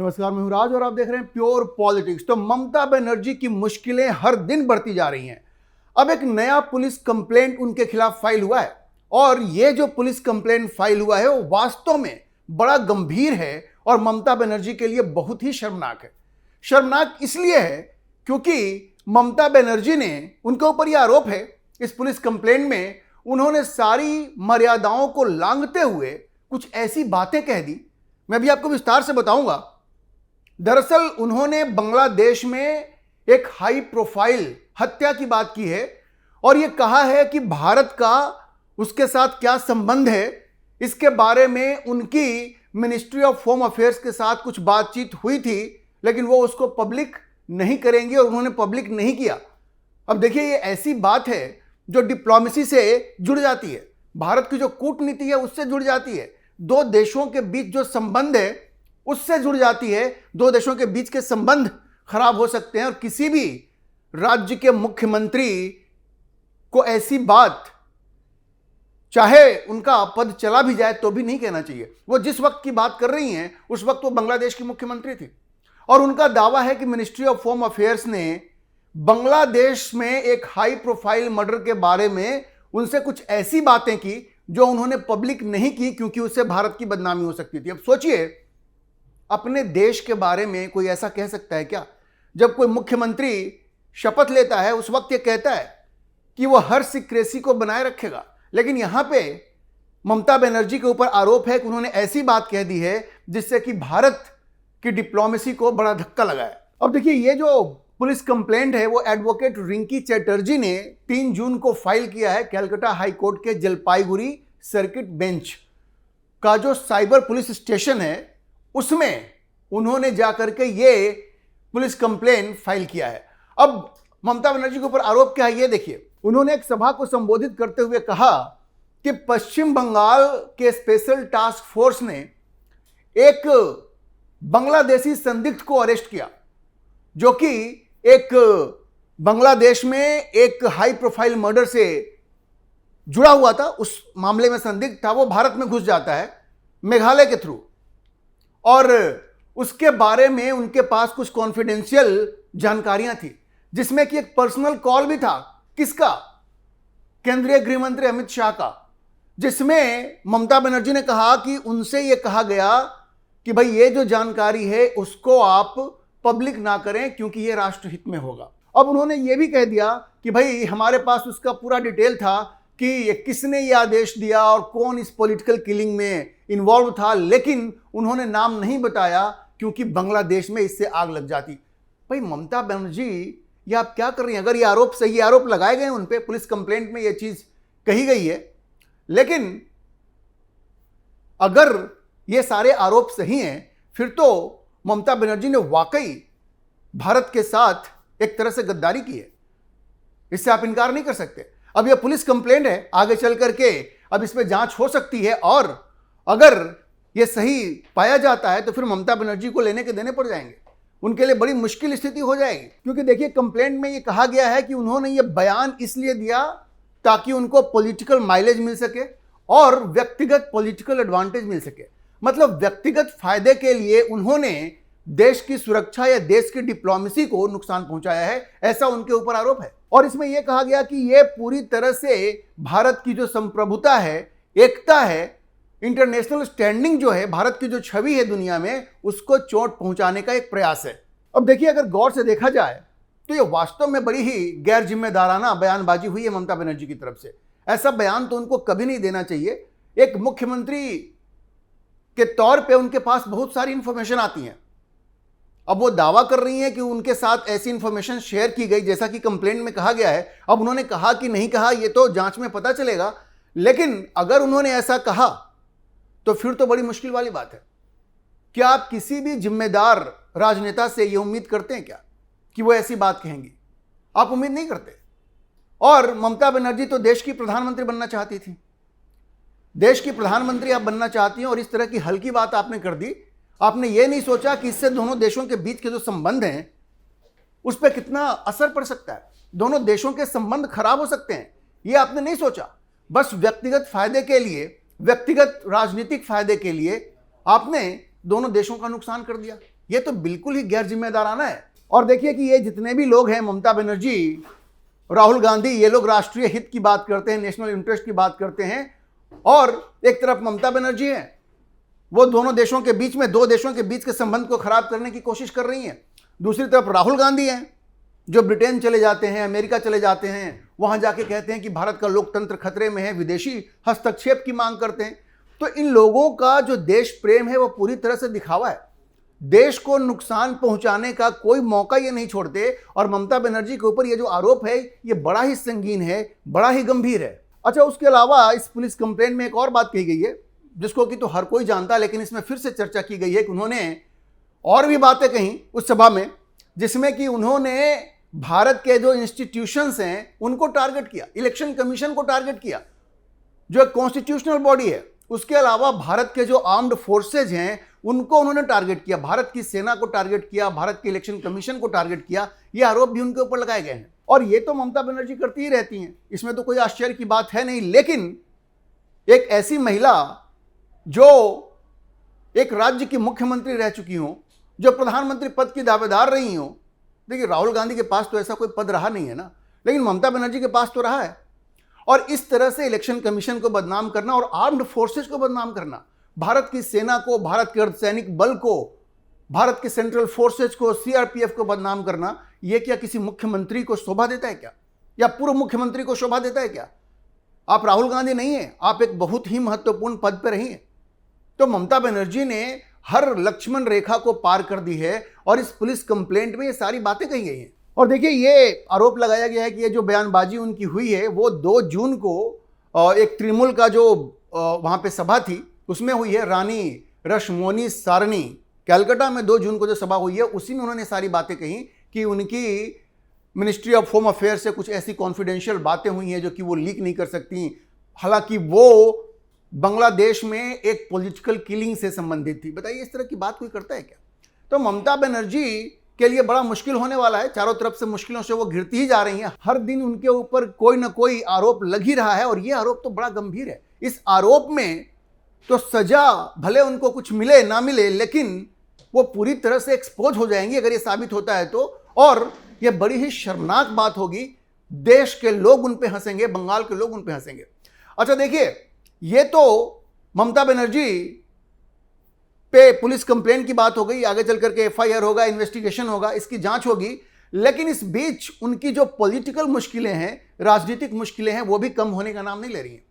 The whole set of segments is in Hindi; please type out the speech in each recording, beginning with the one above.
नमस्कार, मैं हूं राज और आप देख रहे हैं प्योर पॉलिटिक्स। तो ममता बनर्जी की मुश्किलें हर दिन बढ़ती जा रही हैं। अब एक नया पुलिस कंप्लेंट उनके खिलाफ फाइल हुआ है और ये जो पुलिस कंप्लेंट फाइल हुआ है वो वास्तव में बड़ा गंभीर है और ममता बनर्जी के लिए बहुत ही शर्मनाक है। शर्मनाक इसलिए है क्योंकि ममता बनर्जी ने, उनके ऊपर यह आरोप है इस पुलिस कंप्लेंट में, उन्होंने सारी मर्यादाओं को लांघते हुए कुछ ऐसी बातें कह दी। मैं भी आपको विस्तार से बताऊंगा। दरअसल उन्होंने बांग्लादेश में एक हाई प्रोफाइल हत्या की बात की है और यह कहा है कि भारत का उसके साथ क्या संबंध है। इसके बारे में उनकी मिनिस्ट्री ऑफ होम अफेयर्स के साथ कुछ बातचीत हुई थी, लेकिन वो उसको पब्लिक नहीं करेंगे और उन्होंने पब्लिक नहीं किया। अब देखिए, ये ऐसी बात है जो डिप्लोमेसी से जुड़ जाती है, भारत की जो कूटनीति है उससे जुड़ जाती है, दो देशों के बीच जो संबंध है उससे जुड़ जाती है। दो देशों के बीच के संबंध खराब हो सकते हैं और किसी भी राज्य के मुख्यमंत्री को ऐसी बात, चाहे उनका पद चला भी जाए तो भी नहीं कहना चाहिए। वो जिस वक्त की बात कर रही हैं उस वक्त वो बांग्लादेश की मुख्यमंत्री थी और उनका दावा है कि मिनिस्ट्री ऑफ होम अफेयर्स ने बांग्लादेश में एक हाई प्रोफाइल मर्डर के बारे में उनसे कुछ ऐसी बातें की जो उन्होंने पब्लिक नहीं की क्योंकि उससे भारत की बदनामी हो सकती थी। अब सोचिए, अपने देश के बारे में कोई ऐसा कह सकता है क्या? जब कोई मुख्यमंत्री शपथ लेता है उस वक्त ये कहता है कि वो हर सीक्रेसी को बनाए रखेगा, लेकिन यहां पे ममता बनर्जी के ऊपर आरोप है कि उन्होंने ऐसी बात कह दी है जिससे कि भारत की डिप्लोमेसी को बड़ा धक्का लगा है। अब देखिए, ये जो पुलिस कंप्लेंट है वो एडवोकेट रिंकी चैटर्जी ने 3 जून को फाइल किया है कलकत्ता हाई कोर्ट के जलपाईगुड़ी सर्किट बेंच का जो साइबर पुलिस स्टेशन है उसमें उन्होंने जाकर के ये पुलिस कंप्लेंट फाइल किया है। अब ममता बनर्जी के ऊपर आरोप क्या है ये देखिए। उन्होंने एक सभा को संबोधित करते हुए कहा कि पश्चिम बंगाल के स्पेशल टास्क फोर्स ने एक बांग्लादेशी संदिग्ध को अरेस्ट किया जो कि एक बांग्लादेश में एक हाई प्रोफाइल मर्डर से जुड़ा हुआ था। उस मामले में संदिग्ध था, वो भारत में घुस जाता है मेघालय के थ्रू और उसके बारे में उनके पास कुछ कॉन्फिडेंशियल जानकारियां थी जिसमें कि एक पर्सनल कॉल भी था। किसका? केंद्रीय गृह मंत्री अमित शाह का, जिसमें ममता बनर्जी ने कहा कि उनसे यह कहा गया कि भाई ये जो जानकारी है उसको आप पब्लिक ना करें क्योंकि ये राष्ट्रहित में होगा। अब उन्होंने ये भी कह दिया कि भाई हमारे पास उसका पूरा डिटेल था कि ये किसने ये आदेश दिया और कौन इस पॉलिटिकल किलिंग में इन्वॉल्व था, लेकिन उन्होंने नाम नहीं बताया क्योंकि बांग्लादेश में इससे आग लग जाती। भाई ममता बनर्जी, ये आप क्या कर रही हैं? अगर ये आरोप सही, आरोप लगाए गए उन पे, पुलिस कंप्लेंट में ये चीज कही गई है, लेकिन अगर ये सारे आरोप सही हैं फिर तो ममता बनर्जी ने वाकई भारत के साथ एक तरह से गद्दारी की है। इससे आप इनकार नहीं कर सकते। अब यह पुलिस कंप्लेंट है, आगे चल करके अब इसमें जांच हो सकती है और अगर यह सही पाया जाता है तो फिर ममता बनर्जी को लेने के देने पड़ जाएंगे, उनके लिए बड़ी मुश्किल स्थिति हो जाएगी। क्योंकि देखिए, कंप्लेंट में यह कहा गया है कि उन्होंने यह बयान इसलिए दिया ताकि उनको पॉलिटिकल माइलेज मिल सके और व्यक्तिगत पॉलिटिकल एडवांटेज मिल सके। मतलब व्यक्तिगत फायदे के लिए उन्होंने देश की सुरक्षा या देश की डिप्लोमेसी को नुकसान पहुंचाया है, ऐसा उनके ऊपर आरोप है। और इसमें यह कहा गया कि यह पूरी तरह से भारत की जो संप्रभुता है, एकता है, इंटरनेशनल स्टैंडिंग जो है, भारत की जो छवि है दुनिया में, उसको चोट पहुंचाने का एक प्रयास है। अब देखिए, अगर गौर से देखा जाए तो यह वास्तव में बड़ी ही गैर जिम्मेदाराना बयानबाजी हुई है ममता बनर्जी की तरफ से। ऐसा बयान तो उनको कभी नहीं देना चाहिए। एक मुख्यमंत्री के तौर पे उनके पास बहुत सारी इंफॉर्मेशन आती हैं। अब वो दावा कर रही हैं कि उनके साथ ऐसी इंफॉर्मेशन शेयर की गई जैसा कि कंप्लेंट में कहा गया है। अब उन्होंने कहा कि नहीं कहा ये तो जांच में पता चलेगा, लेकिन अगर उन्होंने ऐसा कहा तो फिर तो बड़ी मुश्किल वाली बात है। क्या आप किसी भी जिम्मेदार राजनेता से ये उम्मीद करते हैं क्या कि वो ऐसी बात कहेंगी? आप उम्मीद नहीं करते। और ममता बनर्जी तो देश की प्रधानमंत्री बनना चाहती थी, देश की प्रधानमंत्री आप बनना चाहती हैं और इस तरह की हल्की बात आपने कर दी। आपने ये नहीं सोचा कि इससे दोनों देशों के बीच के जो संबंध हैं उस पर कितना असर पड़ सकता है, दोनों देशों के संबंध खराब हो सकते हैं, ये आपने नहीं सोचा। बस व्यक्तिगत फायदे के लिए, व्यक्तिगत राजनीतिक फायदे के लिए आपने दोनों देशों का नुकसान कर दिया। ये तो बिल्कुल ही गैर जिम्मेदाराना है। और देखिए कि ये जितने भी लोग हैं, ममता बनर्जी, राहुल गांधी, ये लोग राष्ट्रीय हित की बात करते हैं, नेशनल इंटरेस्ट की बात करते हैं, और एक तरफ ममता बनर्जी है, वो दोनों देशों के बीच में, दो देशों के बीच के संबंध को खराब करने की कोशिश कर रही हैं। दूसरी तरफ राहुल गांधी हैं, जो ब्रिटेन चले जाते हैं, अमेरिका चले जाते हैं, वहां जाके कहते हैं कि भारत का लोकतंत्र खतरे में है, विदेशी हस्तक्षेप की मांग करते हैं। तो इन लोगों का जो देश प्रेम है वो पूरी तरह से दिखावा है। देश को नुकसान पहुंचाने का कोई मौका ये नहीं छोड़ते। और ममता बनर्जी के ऊपर ये जो आरोप है ये बड़ा ही संगीन है, बड़ा ही गंभीर है। अच्छा, उसके अलावा इस पुलिस कंप्लेंट में एक और बात कही गई है जिसको कि तो हर कोई जानता है, लेकिन इसमें फिर से चर्चा की गई है कि उन्होंने और भी बातें कही उस सभा में, जिसमें कि उन्होंने भारत के जो इंस्टीट्यूशंस हैं उनको टारगेट किया, इलेक्शन कमीशन को टारगेट किया जो एक कॉन्स्टिट्यूशनल बॉडी है। उसके अलावा भारत के जो आर्म्ड फोर्सेज हैं उनको उन्होंने टारगेट किया, भारत की सेना को टारगेट किया, भारत के इलेक्शन कमीशन को टारगेट किया। ये आरोप भी उनके ऊपर लगाए गए हैं और ये तो ममता बनर्जी करती ही रहती हैं, इसमें तो कोई आश्चर्य की बात है नहीं। लेकिन एक ऐसी महिला जो एक राज्य की मुख्यमंत्री रह चुकी हो, जो प्रधानमंत्री पद की दावेदार रही हो, देखिए राहुल गांधी के पास तो ऐसा कोई पद रहा नहीं है ना, लेकिन ममता बनर्जी के पास तो रहा है। और इस तरह से इलेक्शन कमीशन को बदनाम करना और आर्म्ड फोर्सेस को बदनाम करना, भारत की सेना को, भारत के अर्धसैनिक बल को, भारत के सेंट्रल फोर्सेस को, सीआरपीएफ को बदनाम करना, यह क्या किसी मुख्यमंत्री को शोभा देता है क्या, या पूर्व मुख्यमंत्री को शोभा देता है क्या? आप राहुल गांधी नहीं है, आप एक बहुत ही महत्वपूर्ण पद पर रही हैं। तो ममता बनर्जी ने हर लक्ष्मण रेखा को पार कर दी है और इस पुलिस कंप्लेंट में ये सारी बातें कही गई हैं। और देखिए ये आरोप लगाया गया है कि ये जो बयानबाजी उनकी हुई है वो 2 जून को एक तृणमूल का जो वहाँ पे सभा थी उसमें हुई है। रानी रश्मोनी सारनी, कलकत्ता में 2 जून को जो सभा हुई है उसी में उन्होंने सारी बातें कही कि उनकी मिनिस्ट्री ऑफ होम अफेयर से कुछ ऐसी कॉन्फिडेंशियल बातें हुई हैं जो कि वो लीक नहीं कर सकती। हालांकि वो बांग्लादेश में एक पॉलिटिकल किलिंग से संबंधित थी। बताइए इस तरह की बात कोई करता है क्या? तो ममता बनर्जी के लिए बड़ा मुश्किल होने वाला है। चारों तरफ से मुश्किलों से वो घिरती ही जा रही हैं। हर दिन उनके ऊपर कोई ना कोई आरोप लग ही रहा है और ये आरोप तो बड़ा गंभीर है। इस आरोप में तो सजा भले उनको कुछ मिले ना मिले, लेकिन वो पूरी तरह से एक्सपोज हो जाएंगी अगर ये साबित होता है तो। और ये बड़ी ही शर्मनाक बात होगी। देश के लोग उन पे हंसेंगे, बंगाल के लोग उन पे हंसेंगे। अच्छा देखिए, ये तो ममता बनर्जी पे पुलिस कंप्लेंट की बात हो गई। आगे चल करके एफआईआर होगा, इन्वेस्टिगेशन होगा, इसकी जांच होगी। लेकिन इस बीच उनकी जो पॉलिटिकल मुश्किलें हैं, राजनीतिक मुश्किलें हैं, वो भी कम होने का नाम नहीं ले रही हैं।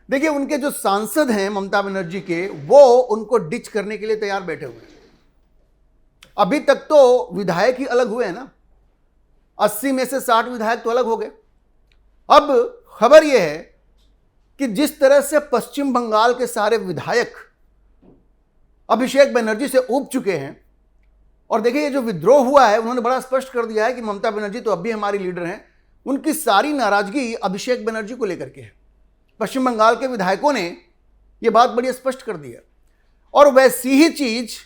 देखिए उनके जो सांसद हैं ममता बनर्जी के, वो उनको डिच करने के लिए तैयार बैठे हुए हैं। अभी तक तो विधायक ही अलग हुए हैं ना, 80 में से 60 विधायक तो अलग हो गए। अब खबर यह है कि जिस तरह से पश्चिम बंगाल के सारे विधायक अभिषेक बनर्जी से ऊब चुके हैं, और देखिए ये जो विद्रोह हुआ है उन्होंने बड़ा स्पष्ट कर दिया है कि ममता बनर्जी तो अब भी हमारी लीडर हैं। उनकी सारी नाराजगी अभिषेक बनर्जी को लेकर के है। पश्चिम बंगाल के विधायकों ने यह बात बड़ी स्पष्ट कर दी है। और वैसी ही चीज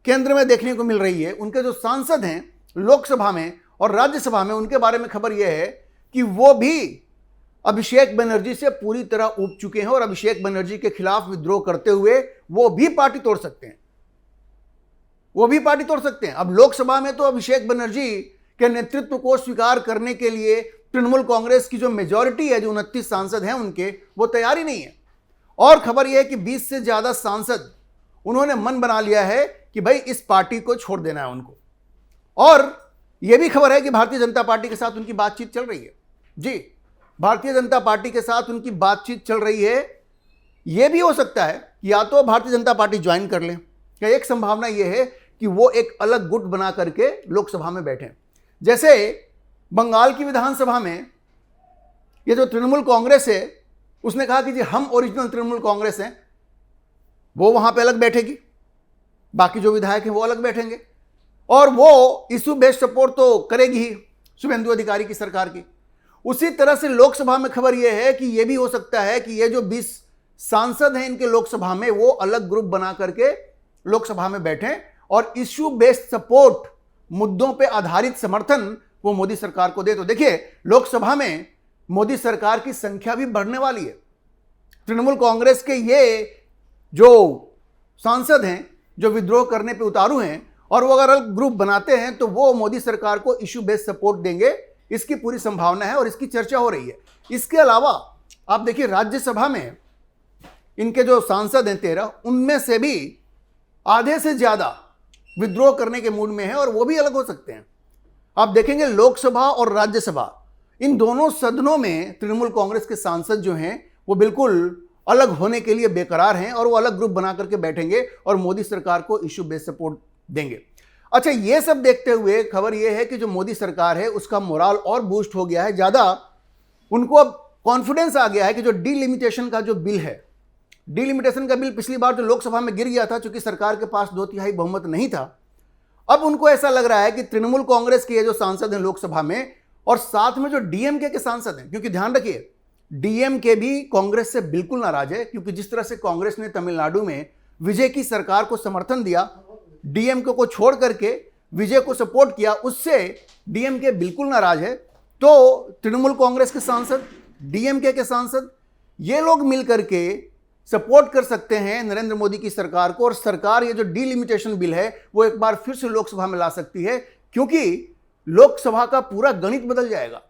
केंद्र में देखने को मिल रही है। उनके जो सांसद हैं लोकसभा में और राज्यसभा में, उनके बारे में खबर यह है कि वो भी अभिषेक बनर्जी से पूरी तरह ऊब चुके हैं और अभिषेक बनर्जी के खिलाफ विद्रोह करते हुए वो भी पार्टी तोड़ सकते हैं, वो भी पार्टी तोड़ सकते हैं। अब लोकसभा में तो अभिषेक बनर्जी के नेतृत्व को स्वीकार करने के लिए तृणमूल कांग्रेस की जो मेजॉरिटी है, जो 29 सांसद हैं उनके, वो तैयार ही नहीं है। और खबर यह है कि 20 से ज्यादा सांसद उन्होंने मन बना लिया है कि भाई इस पार्टी को छोड़ देना है उनको। और यह भी खबर है कि भारतीय जनता पार्टी के साथ उनकी बातचीत चल रही है। जी, भारतीय जनता पार्टी के साथ उनकी बातचीत चल रही है। यह भी हो सकता है कि या तो भारतीय जनता पार्टी ज्वाइन कर लें, या एक संभावना यह है कि वो एक अलग गुट बना करके लोकसभा में बैठें। जैसे बंगाल की विधानसभा में ये जो तृणमूल कांग्रेस है उसने कहा कि जी हम ओरिजिनल तृणमूल कांग्रेस हैं, वो वहां पे अलग बैठेगी, बाकी जो विधायक हैं वो अलग बैठेंगे, और वो इशू बेस्ड सपोर्ट तो करेगी ही शुभेंदु अधिकारी की सरकार की। उसी तरह से लोकसभा में खबर यह है कि यह भी हो सकता है कि ये जो 20 सांसद हैं इनके लोकसभा में, वो अलग ग्रुप बना करके लोकसभा में बैठें और इश्यू बेस्ड सपोर्ट, मुद्दों पे आधारित समर्थन वो मोदी सरकार को दे। तो देखिए लोकसभा में मोदी सरकार की संख्या भी बढ़ने वाली है। तृणमूल कांग्रेस के ये जो सांसद हैं जो विद्रोह करने पे उतारू हैं, और वो अगर अलग ग्रुप बनाते हैं तो वो मोदी सरकार को इशू बेस्ड सपोर्ट देंगे, इसकी पूरी संभावना है और इसकी चर्चा हो रही है। इसके अलावा आप देखिए राज्यसभा में इनके जो सांसद हैं 13, उनमें से भी आधे से ज्यादा विद्रोह करने के मूड में है और वो भी अलग हो सकते हैं। आप देखेंगे लोकसभा और राज्यसभा, इन दोनों सदनों में तृणमूल कांग्रेस के सांसद जो हैं वो बिल्कुल अलग होने के लिए बेकरार हैं और वो अलग ग्रुप बना करके बैठेंगे और मोदी सरकार को इशू बेस्ड सपोर्ट देंगे। अच्छा, ये सब देखते हुए खबर ये है कि जो मोदी सरकार है उसका मोराल और बूस्ट हो गया है, ज्यादा उनको अब कॉन्फिडेंस आ गया है कि जो डीलिमिटेशन का जो बिल है, डीलिमिटेशन का बिल पिछली बार जो लोकसभा में गिर गया था क्योंकि सरकार के पास 2/3 बहुमत नहीं था, अब उनको ऐसा लग रहा है कि तृणमूल कांग्रेस के जो सांसद हैं लोकसभा में और साथ में जो डीएमके के सांसद हैं, क्योंकि ध्यान रखिए डीएमके भी कांग्रेस से बिल्कुल नाराज है, क्योंकि जिस तरह से कांग्रेस ने तमिलनाडु में विजय की सरकार को समर्थन दिया, डीएमके को छोड़ करके विजय को सपोर्ट किया, उससे डीएमके बिल्कुल नाराज है। तो तृणमूल कांग्रेस के सांसद, डीएमके के सांसद, ये लोग मिलकर के सपोर्ट कर सकते हैं नरेंद्र मोदी की सरकार को और सरकार ये जो डीलिमिटेशन बिल है वो एक बार फिर से लोकसभा में ला सकती है, क्योंकि लोकसभा का पूरा गणित बदल जाएगा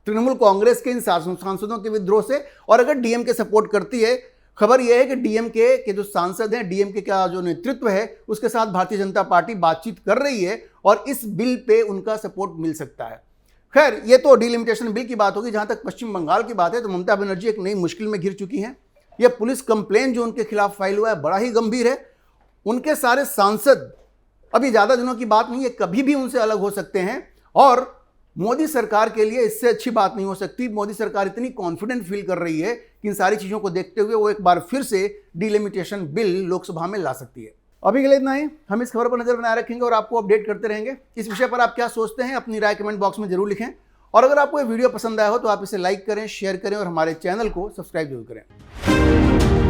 तृणमूल कांग्रेस के इन सांसदों के विद्रोह से। और अगर डीएमके सपोर्ट करती है, खबर यह है कि डीएमके के जो सांसद हैं, डीएमके का जो नेतृत्व है उसके साथ भारतीय जनता पार्टी बातचीत कर रही है और इस बिल पे उनका सपोर्ट मिल सकता है। खैर, ये तो डीलिमिटेशन बिल की बात होगी। जहां तक पश्चिम बंगाल की बात है तो ममता बनर्जी एक नई मुश्किल में घिर चुकी हैं। यह पुलिस कंप्लेन जो उनके खिलाफ फाइल हुआ है बड़ा ही गंभीर है। उनके सारे सांसद अभी ज्यादा दिनों की बात नहीं है, कभी भी उनसे अलग हो सकते हैं और मोदी सरकार के लिए इससे अच्छी बात नहीं हो सकती। मोदी सरकार इतनी कॉन्फिडेंट फील कर रही है कि इन सारी चीजों को देखते हुए वो एक बार फिर से डीलिमिटेशन बिल लोकसभा में ला सकती है। अभी के लिए इतना ही। हम इस खबर पर नजर बनाए रखेंगे और आपको अपडेट करते रहेंगे। इस विषय पर आप क्या सोचते हैं अपनी राय कमेंट बॉक्स में जरूर लिखें और अगर आपको ये वीडियो पसंद आया हो तो आप इसे लाइक करें, शेयर करें और हमारे चैनल को सब्सक्राइब जरूर करें।